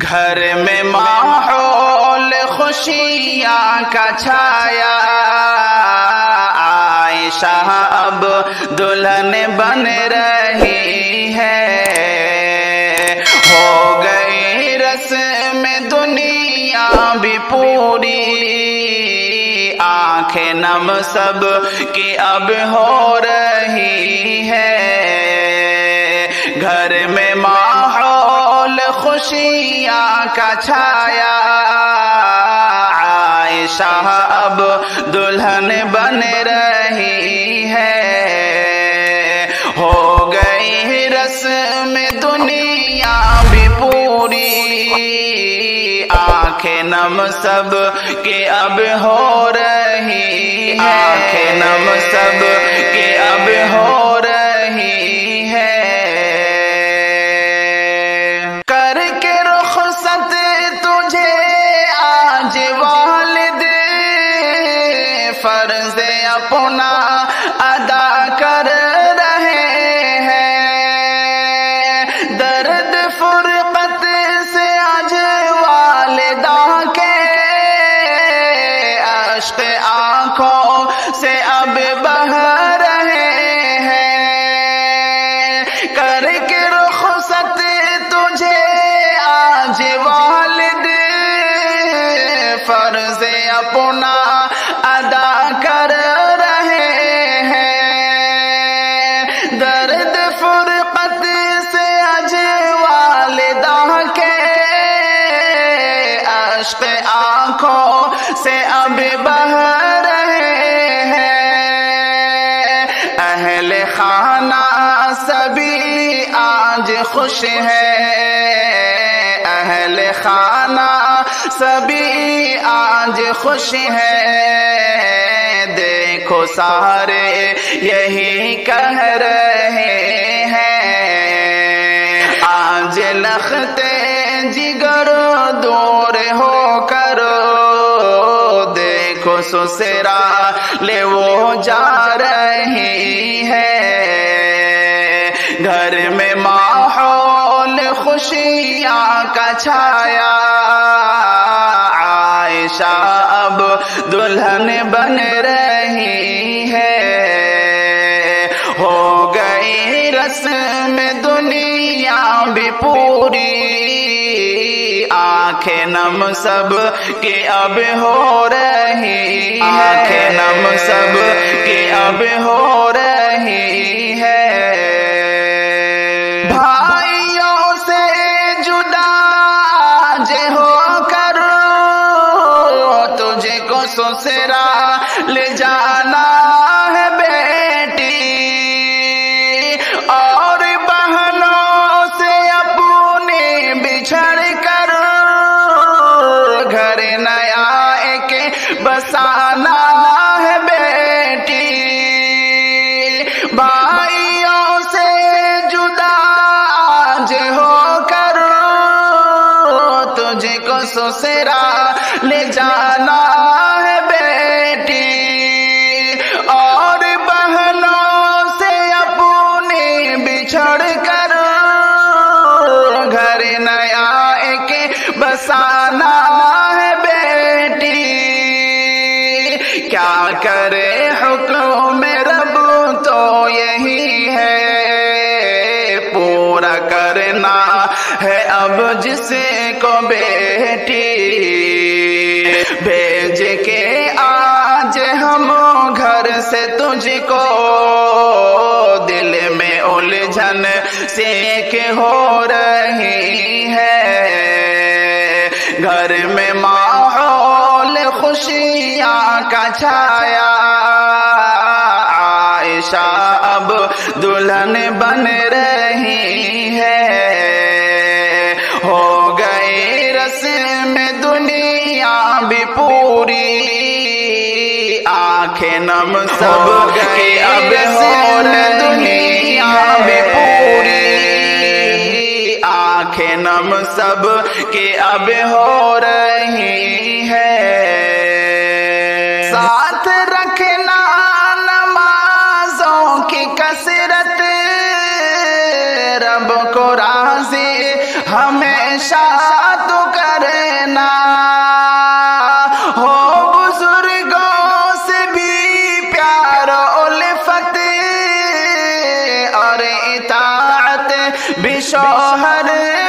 گھر میں ماحول خوشیاں کا چھایا، عائشہ اب دلہن بن رہی ہے، ہو گئی رسم دنیا بھی پوری، آنکھیں نم سب کی اب ہو رہی ہے، گھر میں ماحول خوشیاں کا چھایا، عائشہ اب دلہن بن رہی ہے، ہو گئی رسم دنیا بھی پوری، آنکھیں نم سب کی اب ہو رہی ہے، آنکھیں نم سب کی اب ہو رہی ہے، کر کے رخصت تجھے آج والد فرض اپنا ادا کر رہے ہیں، درد فرقت سے آج والدہ کے اشک آنکھوں سے اب بہہ رہے ہیں، کر کے رخصت تجھے آج والد فرض اپنا ادا کر رہے ہیں، درد فرقت سے آج والدہ کے اشک آنکھوں سے اب بہہ رہے ہیں، اہل خانہ سبھی آج خوش ہیں، اہل خانہ سبھی آج خوش ہیں، دیکھو سارے یہی کہہ رہے ہیں، آج لختے جگر دور ہو کر دیکھو سسرالے وہ جا رہی ہے، گھر میں ماحول خوشیاں کا چھایا، عائشہ اب دلہن بن رہی ہے، ہو گئی رسم دنیا بھی پوری، آنکھیں نم سب کی اب ہو رہی ہے، آنکھیں نم سب کی اب ہو رہی ہے، بھائیوں سے جدا آج ہو کر تجھے کو سسرال جانا ہے بیٹی، اور بہنوں سے اپنے بچھڑ کر گھر نیا ایک بسانا ہے بیٹی، بھائیوں سے جدا آج ہو کر تجھے کو سسرال جانا ہے بیٹی، اور بہنوں سے اپنے بچھڑ کر گھر نیا ایک بسانا ہے بیٹی، کیا کرے حکم رب تو یہی ہے، پورا کرنا ہے اب جس کو بیٹی، بھیج کے آج ہم گھر سے تجھ کو، دل میں الجھن سے ایک ہو رہی ہے، گھر میں ماحول خوشیاں کا چھایا، عائشہ اب دلہن بن رہی ہے، ہو گئی رسم دنیا بھی پوری، آنکھیں نم سب کی اب ہو دنیا بھی پوری، آنکھیں نم سب کی اب ہو رہی ہے، ساتھ رکھنا نمازوں کی کثرت، رب کو راضی ہمیں ہمیشہ تو کرنا، ہو بزرگوں سے بھی پیار و الفت، اور اطاعت بھی شوہر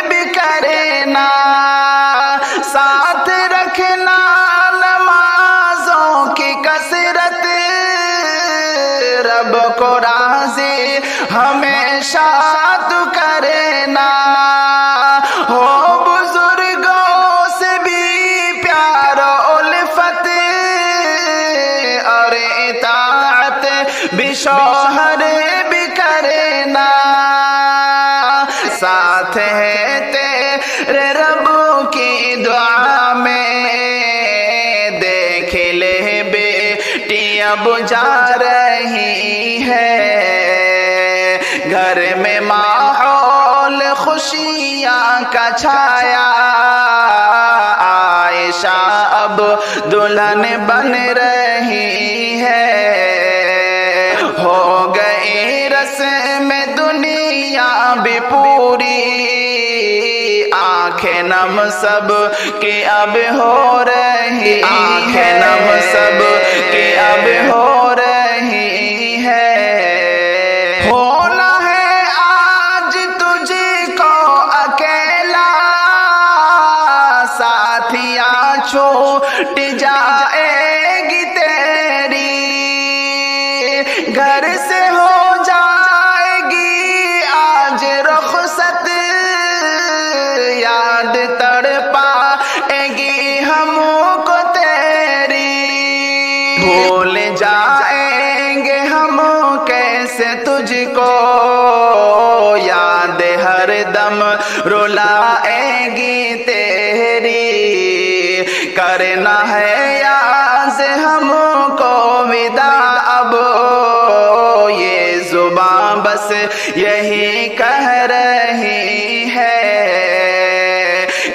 بھی کرنا، ساتھ رکھنا نمازوں کی کثرت، رب کو راضی ہمیشہ تو کرنا، ہو بزرگوں سے بھی پیار و الفت، اور اطاعت بھی شوہر بھی کرنا، ساتھ ہے تیرے رب کی دعا میں، دیکھ لے بیٹی اب جا رہی ہے، گھر میں ماحول خوشیاں کا چھایا، عائشہ اب دلہن بن رہی ہے، ہو گئی رسم دنیا بھی پوری، آنکھیں نم سب کی اب ہو رہی، آنکھیں نم سب کی اب ہو رہی ہے، ہونا ہے آج تجھ کو اکیلا، ساتھیاں چھوٹ جائے گی تیری، گھر سے ہو جائے گی آج رخصت، یاد تڑپائے گی ہم کو تیری، بھول جائیں گے ہم کیسے تجھ کو، یاد ہر دم رلائے گی تیری، کرنا ہے یاد ہم کو وداع اب، یہ زبان بس یہی کہہ رہی ہے،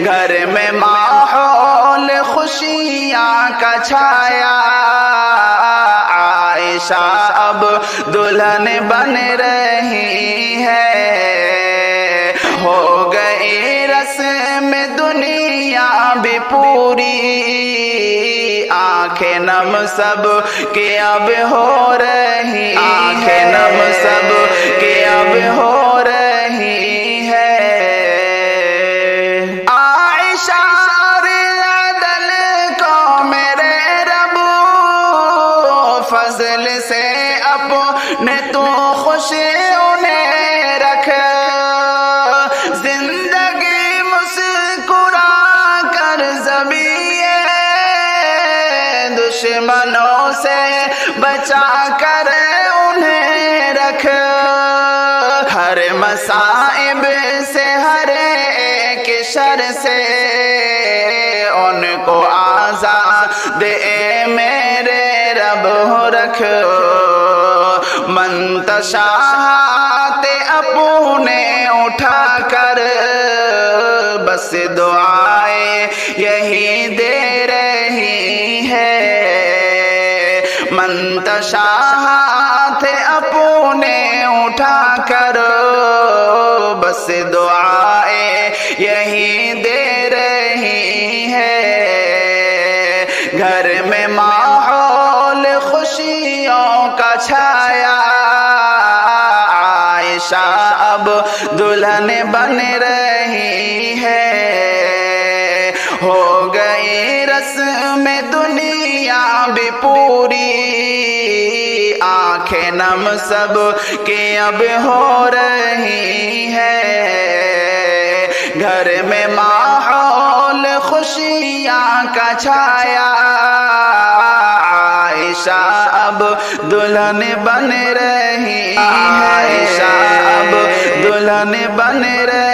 گھر میں ماحول خوشیاں کا چھایا، عائشہ اب دلہن بن رہی ہے، ہو گئی رسم دنیا بھی پوری، آنکھیں نم سب کی اب ہو رہی، آنکھیں نم سب کی اب ہو رہی ہے، عائشہ عدل کو میرے رب فضل سے اپنے تو خوش انہیں رکھ، زندگی مسکرا کر ضمیئے دشمنوں سے بچا کر انہیں رکھ، ہر مصائب سے ہر ایک شر سے ان کو آزاد اے میرے رب رکھ، منتشاہت اپنے اٹھا کر بس دعائیں یہی دے رہی ہے، منتشاہت اپنے اٹھا کر بس دعائیں یہی دے رہی ہے، گھر میں ماحول خوشیوں کا چھایا، عائشہ اب دلہن بن رہی ہے، ہو گئی رسم دنیا بھی پوری، آنکھیں نم سب کی اب ہو رہی ہے، گھر میں ماحول خوشیاں کا چھایا، عائشہ اب دلہن بن رہی ہے، عائشہ اب دلہن بن رہی